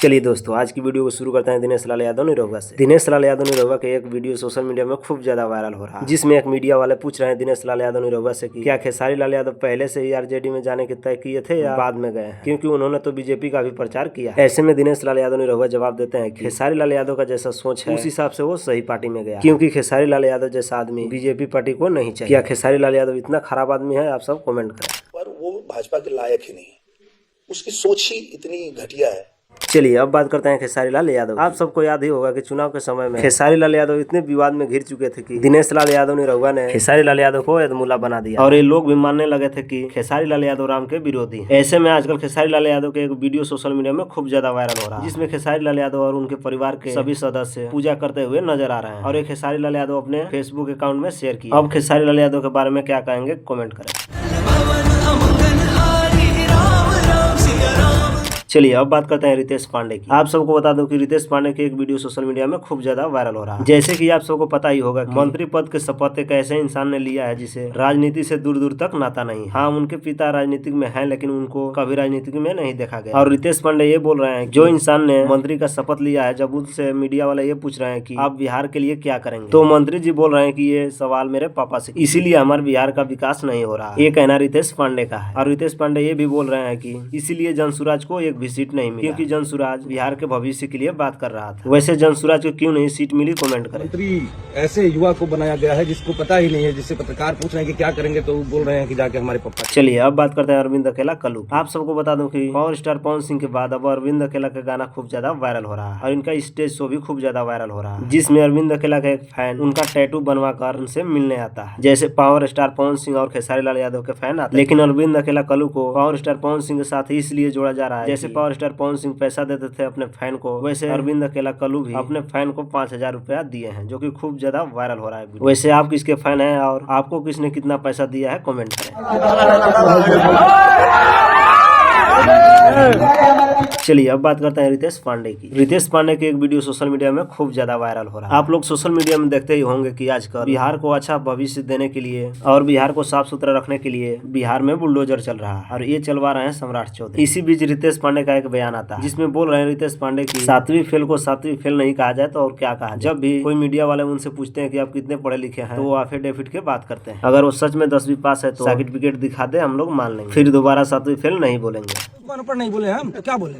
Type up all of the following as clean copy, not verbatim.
चलिए दोस्तों, आज की वीडियो को शुरू करते हैं दिनेश लाल यादव निरहुआ से। दिनेश लाल यादव निरहुआ के एक वीडियो सोशल मीडिया में खूब ज्यादा वायरल हो रहा है, जिसमें एक मीडिया वाले पूछ रहे हैं दिनेश लाल यादव निरहुआ से कि क्या खेसारी लाल यादव पहले से ही आरजेडी में जाने के तय किए थे या बाद में गए हैं, क्योंकि उन्होंने तो बीजेपी का भी प्रचार किया। ऐसे में दिनेश लाल यादव निरहुआ जवाब देते हैं कि खेसारी लाल यादव का जैसा सोच है उस हिसाब से वो सही पार्टी में गया, क्योंकि खेसारी लाल यादव जैसा आदमी बीजेपी पार्टी को नहीं चाहिए। क्या खेसारी लाल यादव इतना खराब आदमी है? आप सब कमेंट करें। पर वो भाजपा के लायक ही नहीं, उसकी सोच ही इतनी घटिया है। चलिए अब बात करते हैं खेसारी लाल यादव। आप सबको याद ही होगा कि चुनाव के समय में खेसारी लाल यादव इतने विवाद में घिर चुके थे कि दिनेश लाल यादव निरहुआ ने खेसारी लाल यादव को एदमुल्ला बना दिया और ये लोग भी मानने लगे थे कि खेसारी लाल यादव राम के विरोधी हैं। ऐसे में आजकल खेसारी लाल यादव के एक वीडियो सोशल मीडिया में खूब ज्यादा वायरल हो रहा है, जिसमें खेसारी लाल यादव और उनके परिवार के सभी सदस्य पूजा करते हुए नजर आ रहे हैं और ये खेसारी लाल यादव अपने फेसबुक अकाउंट में शेयर किया। अब खेसारी लाल यादव के बारे में क्या कहेंगे, कमेंट करें। चलिए अब बात करते हैं रितेश पांडे की। आप सबको बता दूं कि रितेश पांडे के एक वीडियो सोशल मीडिया में खूब ज्यादा वायरल हो रहा है। जैसे कि आप सबको पता ही होगा कि मंत्री पद के शपथ एक ऐसे इंसान ने लिया है जिसे राजनीति से दूर दूर तक नाता नहीं। हाँ, उनके पिता राजनीतिक में हैं, लेकिन उनको कभी राजनीतिक में नहीं देखा गया। और रितेश पांडे ये बोल रहे हैं जो इंसान ने मंत्री का शपथ लिया है, जब उससे मीडिया वाले ये पूछ रहे हैं कि आप बिहार के लिए क्या करेंगे, तो मंत्री जी बोल रहे हैं कि ये सवाल मेरे पापा से, इसीलिए हमारे बिहार का विकास नहीं हो रहा। ये कहना रितेश पांडे का है। और रितेश पांडे ये भी बोल रहे हैं कि इसीलिए जनसुराज को एक भी सीट नहीं मिली, क्योंकि जनसुराज बिहार के भविष्य के लिए बात कर रहा था। वैसे जनसुराज को क्यों नहीं सीट मिली, कमेंट करें। मंत्री ऐसे युवा को बनाया गया है जिसको पता ही नहीं है, जिससे पत्रकार पूछ रहे हैं कि क्या करेंगे तो वो बोल रहे हैं कि जाके हमारे पापा। चलिए अब बात करते हैं अरविंद अकेला कल्लू। आप सबको बता दूं कि पावर स्टार पवन सिंह के बाद अब अरविंद अकेला का गाना खूब ज्यादा वायरल हो रहा है और इनका स्टेज शो भी खूब ज्यादा वायरल हो रहा है, जिसमें अरविंद अकेला का एक फैन उनका टैटू बनवा कर उनसे मिलने आता है, जैसे पावर स्टार पवन सिंह और खेसारी लाल यादव के फैन आते हैं। लेकिन अरविंद अकेला कल्लू को पावर स्टार पवन सिंह के साथ इसलिए जोड़ा जा रहा है, जैसे पावर स्टार पवन सिंह पैसा देते थे अपने फैन को, वैसे अरविंद अकेला कल्लू भी अपने फैन को 5,000 रुपया दिए हैं, जो कि खूब ज्यादा वायरल हो रहा है। वैसे आप किसके फैन हैं और आपको किसने कितना पैसा दिया है, कमेंट करें। चलिए अब बात करते हैं रितेश पांडे की। रितेश पांडे की एक वीडियो सोशल मीडिया में खूब ज्यादा वायरल हो रहा है। आप लोग सोशल मीडिया में देखते ही होंगे कि आजकल बिहार को अच्छा भविष्य देने के लिए और बिहार को साफ सुथरा रखने के लिए बिहार में बुलडोजर चल रहा है और ये चलवा रहे हैं सम्राट चौधरी। इसी बीच रितेश पांडे का एक बयान आता है, जिसमें बोल रहे हैं रितेश पांडे की 7वीं फेल को 7वीं फेल नहीं कहा जाए तो और क्या कहा। जब भी कोई मीडिया वाले उनसे पूछते हैं कि आप कितने पढ़े लिखे हैं, तो वो एफिडेविट के बात करते हैं। अगर वो सच में 10वीं पास है तो सर्टिफिकेट दिखा दे, हम लोग मान लेंगे, फिर दोबारा 7वीं फेल नहीं बोलेंगे। अनपढ़ नहीं बोले हम तो क्या बोले,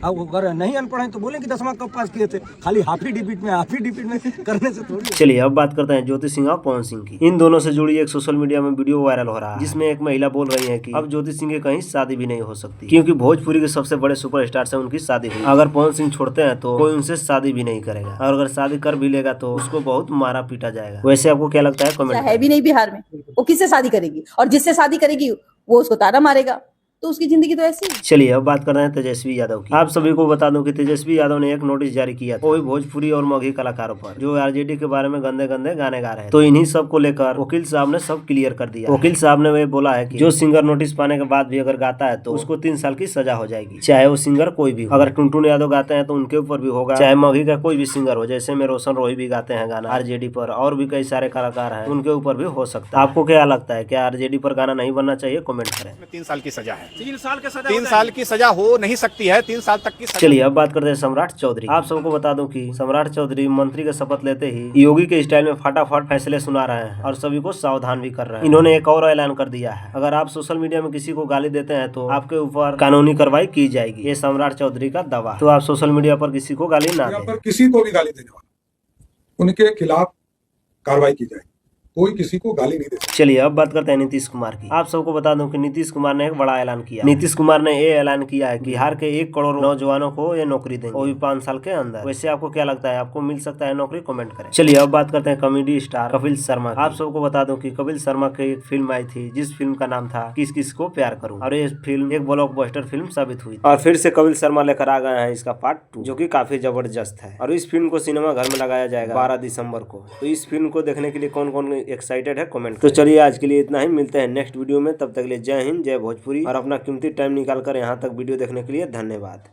अब अगर नहीं अनपढ़ है तो बोले कि 10वां कब पास किए थे, खाली हाफ ही डिपिट में करने से थोड़ी। चलिए अब बात करते हैं ज्योति सिंह और पवन सिंह की। इन दोनों से जुड़ी एक सोशल मीडिया में वीडियो वायरल हो रहा है, जिसमें एक महिला बोल रही है कि अब ज्योति सिंह के कहीं शादी भी नहीं हो सकती, क्योंकि भोजपुरी के सबसे बड़े सुपरस्टार से उनकी शादी हुई। अगर पवन सिंह छोड़ते हैं तो कोई उनसे शादी भी नहीं करेगा, और अगर शादी कर भी लेगा तो उसको बहुत मारा पीटा जाएगा। वैसे आपको क्या लगता है, कमेंट है भी नहीं बिहार में, वो किससे शादी करेगी, और जिससे शादी करेगी वो उसको ताना मारेगा, तो उसकी जिंदगी तो ऐसी है। चलिए अब बात कर रहे हैं तेजस्वी यादव की। आप सभी को बता दूं कि तेजस्वी यादव ने एक नोटिस जारी किया था, वो भी भोजपुरी और मौखी कलाकारों पर, जो आरजेडी के बारे में गंदे गंदे गाने गा रहे हैं। तो इन्हीं सब को लेकर वकील साहब ने सब क्लियर कर दिया। वकील साहब ने बोला है कि जो सिंगर नोटिस पाने के बाद भी अगर गाता है तो उसको 3 साल की सजा हो जाएगी, चाहे वो सिंगर कोई भी हो। अगर टुनटुन यादव गाते हैं तो उनके ऊपर भी होगा, चाहे मौखी का कोई भी सिंगर हो, जैसे में रोशन रोही भी गाते हैं गाना आरजेडी पर, और भी कई सारे कलाकार हैं, उनके ऊपर भी हो सकता है। आपको क्या लगता है, क्या आरजेडी पर गाना नहीं बनना चाहिए, कमेंट करें। 3 साल की सजा है, 3 साल की सजा हो नहीं सकती है, 3 साल तक की सजा। चलिए अब बात करते हैं सम्राट चौधरी। आप सबको बता दूं कि सम्राट चौधरी मंत्री का शपथ लेते ही योगी के स्टाइल में फटाफट फैसले सुना रहे हैं और सभी को सावधान भी कर रहे हैं। इन्होंने एक और ऐलान कर दिया है, अगर आप सोशल मीडिया में किसी को गाली देते हैं तो आपके ऊपर कानूनी कार्रवाई की जाएगी। ये सम्राट चौधरी का दावा। तो आप सोशल मीडिया पर किसी को गाली ना दें। किसी को भी गाली देने वाला उनके खिलाफ कार्रवाई की जाएगी, कोई किसी को गाली नहीं दे सकता। चलिए अब बात करते हैं नीतीश कुमार की। आप सबको बता दूं कि नीतीश कुमार ने एक बड़ा ऐलान किया। नीतीश कुमार ने ये ऐलान किया है कि बिहार के 1 करोड़ नौजवानों को ये नौकरी देंगे, वो भी 5 साल के अंदर। वैसे आपको क्या लगता है, आपको मिल सकता है नौकरी, कमेंट करें। चलिए अब बात करते हैं कॉमेडी स्टार कपिल शर्मा की। आप सबको बता दूं कि कपिल शर्मा की एक फिल्म आई थी, जिस फिल्म का नाम था किस किस को प्यार करूं, और ये फिल्म एक ब्लॉकबस्टर फिल्म साबित हुई। और फिर से कपिल शर्मा लेकर आ गए हैं इसका पार्ट 2, जो की काफी जबरदस्त है, और इस फिल्म को सिनेमा घर में लगाया जाएगा 12 दिसंबर को। तो इस फिल्म को देखने के लिए कौन कौन एक्साइटेड है, कमेंट। तो चलिए आज के लिए इतना ही, मिलते हैं नेक्स्ट वीडियो में। तब तक के लिए जय हिंद, जय भोजपुरी, और अपना कीमती टाइम निकालकर यहाँ तक वीडियो देखने के लिए धन्यवाद।